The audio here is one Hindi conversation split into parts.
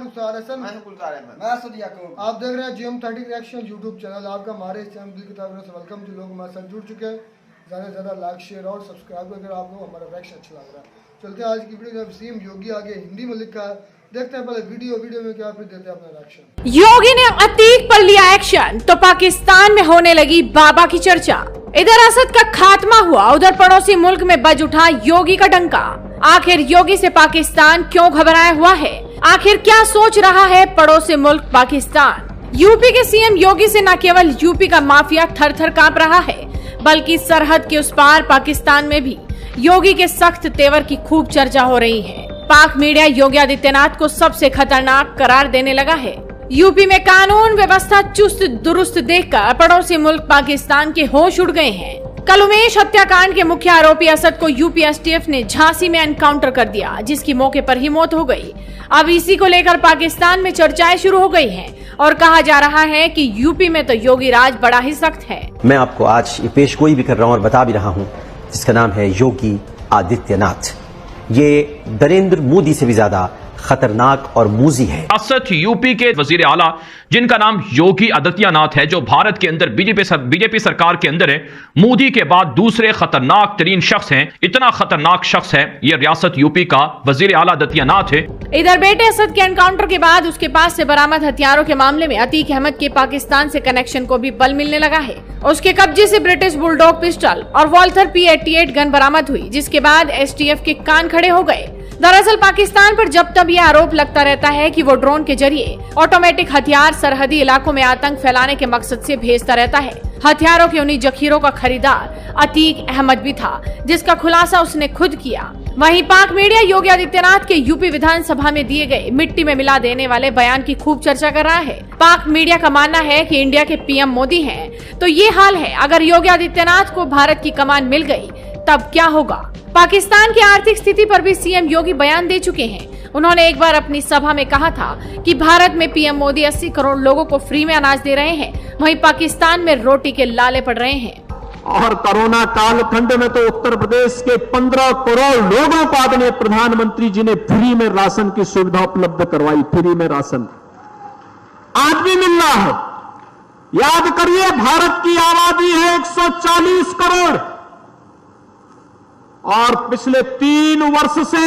रुखसार हसन, मैं गुलजार अहमद, मैं असद याकूब। आप देख रहे हैं GM30 रिएक्शन यूट्यूब चैनल। आपका हमारे इस चैनल की तरफ से वेलकम। जो लोग हमारे साथ जुड़ चुके हैं, ज़्यादा से ज़्यादा लाइक शेयर और सब्सक्राइब करके आपको हमारा रिएक्शन अच्छा लग रहा है। चलते हैं आज की वीडियो। जब CM योगी आगे हिंदी में लिखा है, देखते हैं पहले वीडियो में क्या, फिर देते हैं अपना रिएक्शन। योगी ने अतीक पर लिया एक्शन तो पाकिस्तान में होने लगी बाबा की चर्चा। इधर असद का खात्मा हुआ, उधर पड़ोसी मुल्क में बज उठा योगी का डंका। आखिर योगी से पाकिस्तान क्यों घबराया हुआ है? आखिर क्या सोच रहा है पड़ोसी मुल्क पाकिस्तान? यूपी के CM योगी से न केवल यूपी का माफिया थर थर कांप रहा है, बल्कि सरहद के उस पार पाकिस्तान में भी योगी के सख्त तेवर की खूब चर्चा हो रही है। पाक मीडिया योगी आदित्यनाथ को सबसे खतरनाक करार देने लगा है। यूपी में कानून व्यवस्था चुस्त दुरुस्त देखकर पड़ोसी मुल्क पाकिस्तान के होश उड़ गए हैं। कल उमेश हत्याकांड के मुख्य आरोपी असद को यूपी STF ने झांसी में एनकाउंटर कर दिया, जिसकी मौके पर ही मौत हो गई। अब इसी को लेकर पाकिस्तान में चर्चाएं शुरू हो गई हैं और कहा जा रहा है कि यूपी में तो योगी राज बड़ा ही सख्त है। मैं आपको आज ये पेश गोई भी कर रहा हूँ और बता भी रहा हूँ, जिसका नाम है योगी आदित्यनाथ। ये नरेंद्र मोदी से भी ज्यादा खतरनाक और मूजी है। असद यूपी के वजीर आला जिनका नाम योगी आदित्यनाथ है, जो भारत के अंदर बीजेपी सरकार के अंदर है, मोदी के बाद दूसरे खतरनाक तरीन शख्स हैं। इतना खतरनाक शख्स है ये रियासत यूपी का वजीर आला आदित्यनाथ है। इधर बेटे असद के एनकाउंटर के बाद उसके पास से बरामद हथियारों के मामले में अतीक अहमद के पाकिस्तान से कनेक्शन को भी बल मिलने लगा है। उसके कब्जे से ब्रिटिश बुलडॉग पिस्टल और वॉल्थर P88 गन बरामद हुई, जिसके बाद STF के कान खड़े हो गए। दरअसल पाकिस्तान पर जब तब यह आरोप लगता रहता है कि वो ड्रोन के जरिए ऑटोमेटिक हथियार सरहदी इलाकों में आतंक फैलाने के मकसद से भेजता रहता है। हथियारों के उन्हीं जखीरों का खरीदार अतीक अहमद भी था, जिसका खुलासा उसने खुद किया। वहीं पाक मीडिया योगी आदित्यनाथ के यूपी विधानसभा में दिए गए मिट्टी में मिला देने वाले बयान की खूब चर्चा कर रहा है। पाक मीडिया का मानना है कि इंडिया के PM मोदी हैं, तो ये हाल है। अगर योगी आदित्यनाथ को भारत की कमान मिल गई तब क्या होगा? पाकिस्तान की आर्थिक स्थिति पर भी CM योगी बयान दे चुके हैं। उन्होंने एक बार अपनी सभा में कहा था कि भारत में PM मोदी 80 करोड़ लोगों को फ्री में अनाज दे रहे हैं, वहीं पाकिस्तान में रोटी के लाले पड़ रहे हैं। और कोरोना कालखंड में तो उत्तर प्रदेश के 15 करोड़ लोगों को आदरणीय प्रधानमंत्री जी ने फ्री में राशन की सुविधा उपलब्ध करवाई। फ्री में राशन आज भी मिल रहा है। याद करिए, भारत की आबादी है 140 करोड़ और पिछले 3 वर्ष से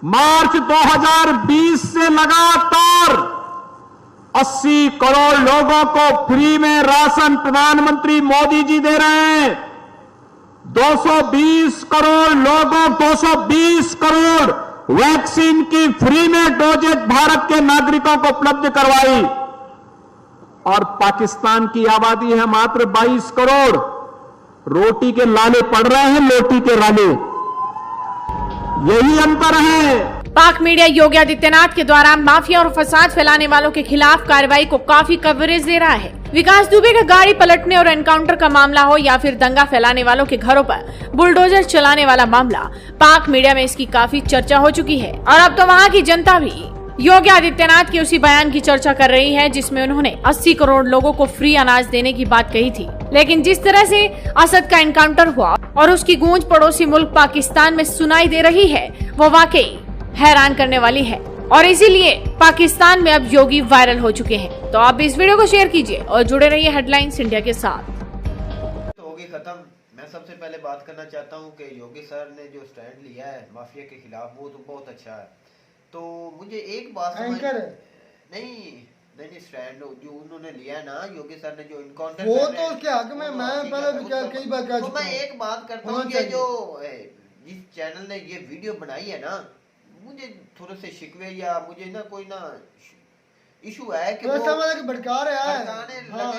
मार्च 2020 से लगातार 80 करोड़ लोगों को फ्री में राशन प्रधानमंत्री मोदी जी दे रहे हैं। 220 करोड़ वैक्सीन की फ्री में डोजेज भारत के नागरिकों को उपलब्ध करवाई। और पाकिस्तान की आबादी है मात्र 22 करोड़। रोटी के लाले पड़ रहे हैं, लोटी के लाले। यही अंतर है। पाक मीडिया योगी आदित्यनाथ के द्वारा माफिया और फसाद फैलाने वालों के खिलाफ कार्रवाई को काफी कवरेज दे रहा है। विकास दुबे का गाड़ी पलटने और एनकाउंटर का मामला हो या फिर दंगा फैलाने वालों के घरों पर बुलडोजर चलाने वाला मामला, पाक मीडिया में इसकी काफी चर्चा हो चुकी है। और अब तो वहाँ की जनता भी योगी आदित्यनाथ के उसी बयान की चर्चा कर रही है, जिसमें उन्होंने 80 करोड़ लोगों को फ्री अनाज देने की बात कही थी। लेकिन जिस तरह से असद का एनकाउंटर हुआ और उसकी गूंज पड़ोसी मुल्क पाकिस्तान में सुनाई दे रही है, वो वाकई हैरान करने वाली है। और इसीलिए पाकिस्तान में अब योगी वायरल हो चुके हैं। तो आप इस वीडियो को शेयर कीजिए और जुड़े रहिए हेडलाइंस इंडिया के साथ। तो होगी खत्म। मैं सबसे पहले बात करना चाहता हूँ कि योगी सर ने जो स्टैंड लिया है माफिया के खिलाफ, वो तो बहुत अच्छा है। तो मुझे एक बात नहीं स्टैंड जो उन्होंने लिया है ना, योगी सर ने जो इनकाउंटर, वो तो उसके हक में मैं पहले कई बार कह चुका हूं। मैं एक बात करता हूँ कि जो जिस चैनल ने ये वीडियो बनाई है ना, मुझे थोड़े से शिकवे या मुझे ना कोई ना इशू है कि वो भड़का रहा है,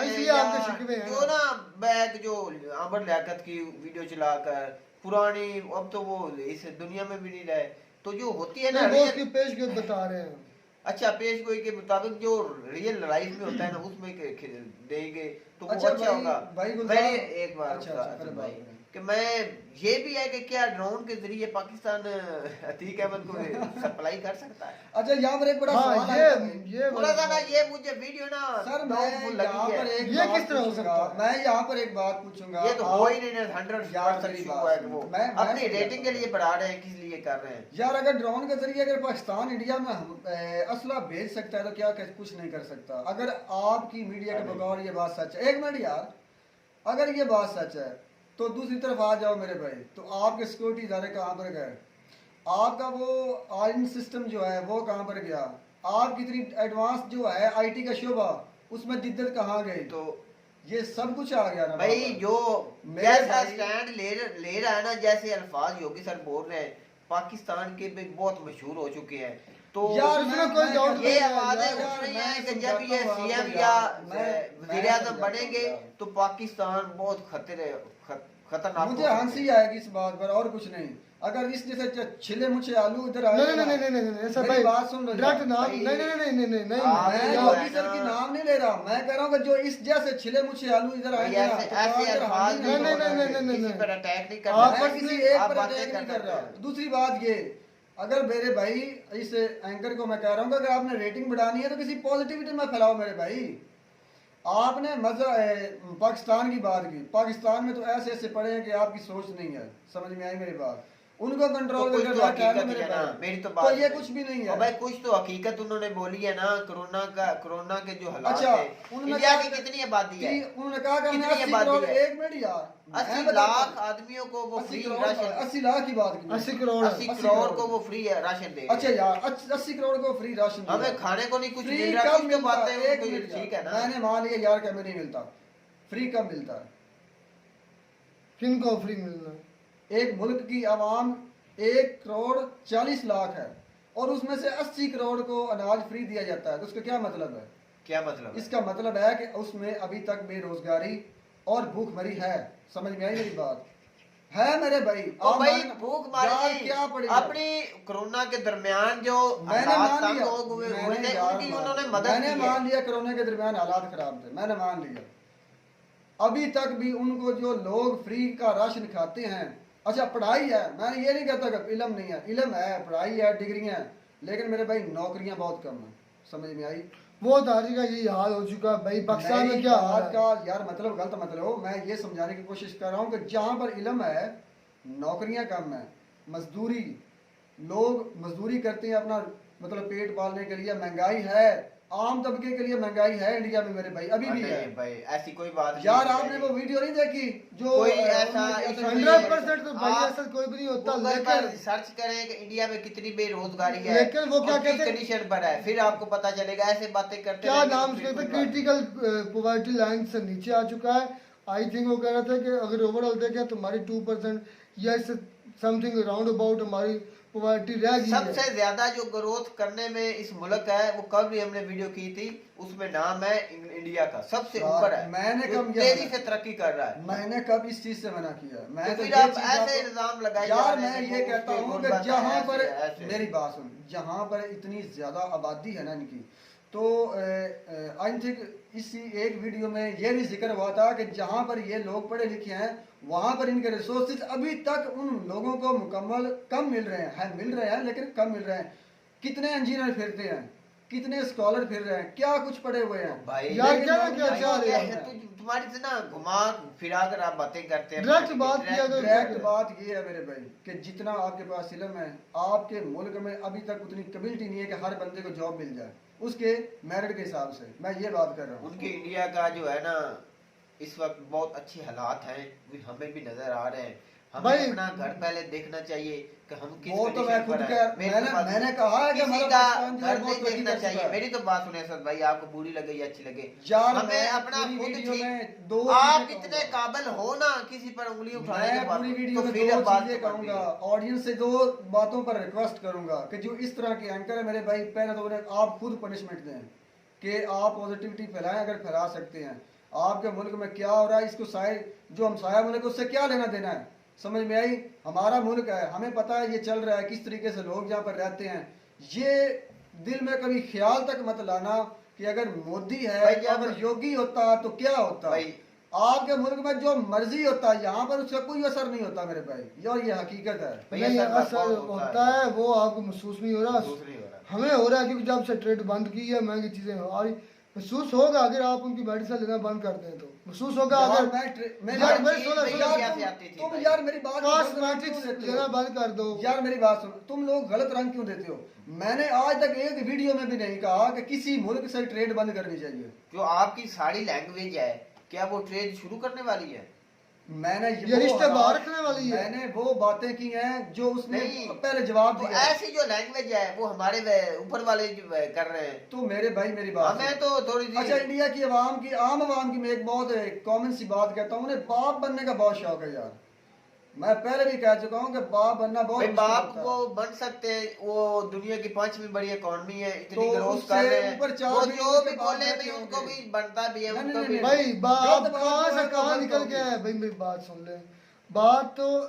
इसलिए आपके शिकवे हैं। जो ना बैग जो आमर लियाकत की वीडियो चलाकर पुरानी, अब तो वो इस दुनिया में भी नहीं रहे, तो जो होती है ना वो उसकी पेश गोई बता रहे हैं। अच्छा, पेश गोई के मुताबिक जो रियल लाइफ में होता है ना, उसमें देंगे। तो तो वो अच्छा अच्छा भाई- होगा। भाई गुलजार- मैंने एक बार अच्छा, कहा अच्छा, था फिर भाई बात करें। कि मैं ये भी है कि क्या ड्रोन के जरिए पाकिस्तान अतीक अहमद को सप्लाई कर सकता है? अच्छा यहाँ पर एक बड़ा सवाल हाँ आया था। ये थोड़ा सा ना ये मुझे वीडियो ना सर मैं डाउटफुल यहाँ लगी पर है। एक ये बात किस तरह हो पूछूंगा। सकता है? मैं यहाँ पर एक बात पूछूंगा। ये तो हो ही नहीं है, 100% मेरी इशू बात है कि सुनो। वो मैं अपनी समझा रेटिंग के रहा लिए बढ़ा रहे हैं, किस लिए कर रहे हैं? यार अगर ड्रोन के जरिए अगर पाकिस्तान इंडिया में असला भेज सकता है तो क्या कुछ नहीं कर सकता? अगर आपकी मीडिया के बगौर ये बात सच है, एक मिनट यार, अगर ये बात सच है तो दूसरी तरफ आ जाओ मेरे भाई, तो आपके सिक्योरिटी इदारे कहाँ पर गए? आपका वो आयरन सिस्टम जो है वो कहाँ पर गया? आपकी इतनी एडवांस जो है आईटी का शोबा, उसमें जिद्दत कहाँ गई? तो ये सब कुछ आ गया ना भाई बाबा। जो मेरे जैसा भाई- स्टैंड ले रहा है ना, जैसे अल्फाज योगी सर बोल रहे हैं, पाकिस्तान के भी बहुत मशहूर हो चुके हैं। तो यार इसमें मैं- मैं- ये मैं- आवाजें यार, उठ रही मैं हैं कि समझाता जब ये हूँ आपको सीएम यार, या मैं वजीर आजम समझाता बनेंगे हूँ यार। तो पाकिस्तान बहुत खतरनाक मुझे हो सकता हंसी है। आएगी इस बात पर और कुछ नहीं। अगर इस जैसे छिले मुझे आलू इधर आए नहीं नहीं नहीं नहीं नहीं ऐसा मेरी भाई बात सुन लो डायरेक्ट यार। नाम भाई, नहीं नहीं नहीं नहीं नहीं नहीं आप- मैं जो योगी है सर ना- की नाम नहीं ले रहा, मैं कह रहा हूँ कि जो इस जैसे छिले मुझे आलू इधर भाई, आएंगे ना, ऐसे तो ऐसे आज इधर अल्फाज हम नहीं, नहीं, नहीं, नहीं, नहीं, किसी नहीं। पर अटैक नहीं आप करना मैं है। किसी एक आप पर बातें अटैक नहीं कर करते रहा। हैं। दूसरी बात ये, अगर मेरे भाई इस एंकर को मैं कह रहा हूँ कि अगर आपने रेटिंग बढ़ानी है तो किसी पॉजिटिविटी में फैलाओ मेरे भाई। आपने मजा पाकिस्तान की बात की, पाकिस्तान में तो ऐसे ऐसे पड़े हैं कि आपकी सोच नहीं है, समझ में आई मेरी बात? उनको कंट्रोल तो कुछ करके तो रखा है हकीकत मेरे है ना, भाई। मेरी तो तो बात ये कुछ भी नहीं है और भाई कुछ तो हकीकत उन्होंने बोली है ना। कोरोना के जो हालात अच्छा, है, उन्होंने इंडिया कहा की कि- कितनी आबादी है? उन्होंने कहा कि हमने कितनी 80 आबादी करोड़, है? एक मिनट यार, 80 मैं बताता लाख हूं। आदमियों को वो 80 फ्री करोड़, राशन 80 लाख की बात की 80 करोड़ 80 80 करोड़ करोड़ को वो फ्री राशन दे अच्छा यार 80 करोड़ को फ्री राशन दिया। हमें खाने को नहीं कुछ फ्री मिल रहा, कब कुछ तो मिलता? बातें एक उनको मिनट ठीक यार, है ना। मैंने मान लिया यार कि हमें नहीं मिलता, फ्री कब मिलता है? किनको फ्री मिलना? एक मुल्क की आवाम 1 करोड़ 40 लाख है और उसमें से 80 करोड़ को अनाज फ्री दिया जाता है, तो उसका क्या मतलब है? क्या मतलब है? इसका मतलब है कि उसमें अभी तक बेरोजगारी और भूखमरी है। समझ में आई मेरी बात? है मेरे भाई। तो आप भाई मान- भूख यार मारी क्या पड़ी अपनी कोरोना के दरमियान जो मैंने हालात मान तंग लिया, हुए मैंने थे, यार उनकी मान- उन्होंने मदद मैंने की है। मान लिया कोरोना के दरमियान हालात खराब थे, मैंने मान लिया। अभी तक भी उनको जो लोग फ्री का राशन खाते हैं, अच्छा पढ़ाई है, मैं ये नहीं कहता कि इलम नहीं है, इलम है, पढ़ाई है, डिग्रियां हैं, लेकिन मेरे भाई नौकरियां बहुत कम है। समझ में आई? वो तारी का यही हाल हो चुका है भाई। पाकिस्तान में मेरी क्या बात हाल है? का यार मतलब गलत मतलब, मैं ये समझाने की कोशिश कर रहा हूँ कि जहाँ पर इलम है नौकरियां कम है, मजदूरी, लोग मजदूरी करते हैं अपना मतलब पेट पालने के लिए, महंगाई है, आम तबके के लिए महंगाई है इंडिया में मेरे भाई, अभी भी है। नहीं भाई ऐसी कोई बात नहीं यार है। आपने वो वीडियो नहीं देखी जो कोई ऐसा उन्होंने किया था? 100% तो भाई आप ऐसा कोई भी नहीं होता, गूगल पर लेकिन सर्च करें कि इंडिया में कितनी बेरोजगारी है, लेकिन वो क्या उसकी कहते हैं? कंडीशन पर है, फिर आपको पता चलेगा। ऐसे बातें करते क्या रहेंगे नाम तो उसके फिर थे, कोई बात नहीं। क्रिटिकल पॉवर्टी लाइन से नीचे आ चुका है। आई थिंक वो कह रहा था कि अगर ओवरऑल देखें तो हमारी 2% या समथिंग राउंड अबाउट हमारी पॉवर्टी रह गई है। सबसे ज्यादा जो ग्रोथ करने में इस मुल्क है, वो कल भी हमने वीडियो की थी, उसमें नाम है इंडिया का सबसे यार, ऊपर है। मैंने वो कब तेजी से तरक्की कर रहा है। मैंने कब इस चीज से मना किया? मैं तो तो फिर ये आप चीज ऐसे आपको- इल्जाम लगाए यार जा रहे मैं हैं ये कि कहता उसकी हूँ कि गुर्बत है, जहाँ ऐसे पर है, ऐसे है। मेरी बात सुन, जहाँ पर इतनी ज्यादा आबादी है ना इनकी, तो आई थिंक इसी एक वीडियो में ये भी जिक्र हुआ था कि जहाँ पर ये लोग पढ़े लिखे हैं वहां पर इनके रिसोर्सेज अभी तक उन लोगों को मुकम्मल कम मिल रहे हैं, मिल रहे हैं लेकिन कम मिल रहे हैं। कितने इंजीनियर फिरते हैं, कितने स्कॉलर फिर रहे हैं, क्या कुछ पढ़े हुए हैं भाई यार लेकिन क्या लोग क्या नहीं चाह रहे जानते हैं? हैं। तुम्हारी से ना घुमा फिरा कर आप बातें करते हैं। डायरेक्ट बात किया तो- डायरेक्ट बात ये है मेरे भाई कि जितना आपके पास इल्म है, आपके मुल्क में अभी तक उतनी कैपेबिलिटी नहीं है कि हर बंदे को जॉब मिल जाए उसके मेरिट के हिसाब से। मैं ये बात कर रहा हूँ। उनके इंडिया का जो है ना इस वक्त बहुत अच्छे हालात हैं, हमें भी नजर आ रहे हैं। हमें भाई- अपना घर पहले देखना चाहिए कि हम किस वो तो कंडीशन मैं खुद पर हैं। कह- मेरी मैंने- तो बात- मैंने कहा है कि किसी हमारा का पाकिस्तान जो है घर बहुत नहीं तरक्की देखना कर चाहिए। चुका है। मेरी तो बात सुने असद भाई, आपको बुरी लगे या अच्छी लगे, यार हमें मैं अपना पूरी खुद वीडियो ठीक- में दो आप चीजें इतने कहूंगा। काबिल हो ना किसी पर उंगली उठाने के मैं बाद, पूरी वीडियो तो में फिर दो अब बात चीजें तो बनती कहूंगा, है। ऑडियंस से दो बातों पर रिक्वेस्ट करूंगा कि जो इस तरह के एंकर है मेरे भाई, पहले तो उन्हें आप खुद पनिशमेंट दें कि आप पॉजिटिविटी फैलाएं अगर फैला सकते हैं। आपके मुल्क में क्या हो रहा है इसको जो हम साया मुल्क है उससे क्या लेना देना है? समझ में आई? हमारा मुल्क है, हमें पता है ये चल रहा है, किस तरीके से लोग यहाँ पर रहते हैं। ये दिल में कभी ख्याल तक मत लाना कि अगर मोदी है, भाई जब- अगर योगी होता तो क्या होता। भाई आपके मुल्क में जो मर्जी होता है, यहाँ पर उसका कोई असर नहीं होता मेरे भाई, और ये हकीकत है। भैया नहीं, सर असर होता है, वो आपको महसूस नहीं हो रहा, दूसरी हो रहा हमें हो रहा है, क्योंकि जब से ट्रेड बंद की है महंगी चीजें आ रही, महसूस होगा अगर आप उनकी मेडिसिन लेना बंद कर दें तो महसूस होगा। यार अगर मैं यार, चीज मैं सुनो, भैया सुनो, क्या से आती थी तुम भाई? यार मेरी बात कॉस्मेटिक्स लेना बंद कर दो। यार मेरी बात सुनो, तुम लोग गलत रंग क्यों देते हो। मैंने आज तक एक वीडियो में भी नहीं कहा कि किसी मुल्क से ट्रेड बंद करनी चाहिए। जो आपकी सारी लैंग्वेज है, क्या वो ट्रेड शुरू करने वाली है? मैंने ये रिश्ते बाहर रखने वाली है। मैंने वो बातें की हैं जो उसने नहीं। पहले जवाब तो दिया। ऐसी जो लैंग्वेज है वो हमारे ऊपर वाले जो कर रहे हैं। तो मेरे भाई मेरी बात हमें तो थोड़ी सी अच्छा, इंडिया की आवाम की, आम आवाम की मैं एक बहुत कॉमन सी बात कहता हूँ, उन्हें बाप बनने का बहुत शौक है यार। मैं पहले भी कह चुका हूँ कि बाप बनना बहुत भाई मुश्किल बाप होता है। वो बन सकते हैं, वो दुनिया की 5वीं बड़ी इकोनॉमी है, इतनी तो ग्रोथ उससे कर रहे हैं, ऊपर 4 वो billion जो के भी बाप बोले बैठे भी उनको होंगे। भी बनता भी है, नहीं, उनको नहीं, भी नहीं, भाई बात गलत बात कहाँ से है, कहाँ गलत निकल होगी। गया है भाई, मेरी बात सुन ले, बात तो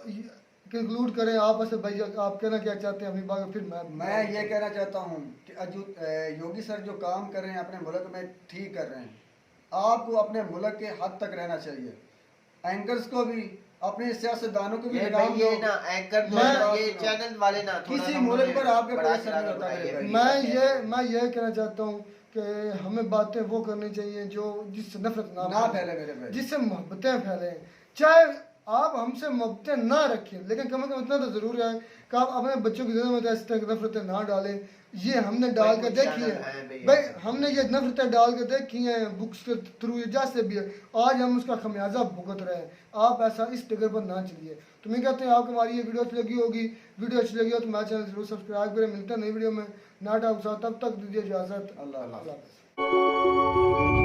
कंक्लूड करें आपस में भाई, आप कहना क्या चाहते हैं अपनी बात, फिर मैं ये कहना चाहता हूँ कि योगी सर जो काम कर रहे हैं अपने मुल्क में ठीक कर रहे हैं। आपको अपने मुल्क के हद तक रहना चाहिए। एंकर्स को भी, अपने सियासतदानों को भी ये लगाम भाई दो। ये ना एंकर जो मैं- है ना, ये चैनल वाले ना थोड़ा किसी सा मुल्क उन्होंने पर आपके बड़ा कोई असर चढ़ा नहीं होता के मेरे बताया भाई। है। मैं ये कहना चाहता हूँ कि हमें बातें वो करनी चाहिए जो जिससे नफरत ना फैले मेरे भाई। जिससे मोहब्बतें फैले। चाहे आप हमसे मोहब्बतें ना रखें, लेकिन कम से कम इतना तो जरूर है कि आप अपने बच्चों की ज़िंदगी में इस तरह की नफरतें ना डालें। ये हमने डाल के कुछ देखी चैनल है हैं भैया। भाई, हमने ये नफरतें डाल के देखी हैं बुक्स के थ्रू, जैसे भी है, आज हम उसका खमियाजा भुगत रहे हैं। आप ऐसा इस टिगर पर ना चलिए। तो मैं कहते हैं आपको हमारी ये वीडियो अच्छी लगी होगी, वीडियो अच्छी लगी हो तो हमारे चैनल जरूर सब्सक्राइब करें। मिलते हैं नई वीडियो में नया टॉक के साथ, तब तक दीजिए इजाजत। अल्लाह हाफ़िज़। अल्लाह हाफ़िज़।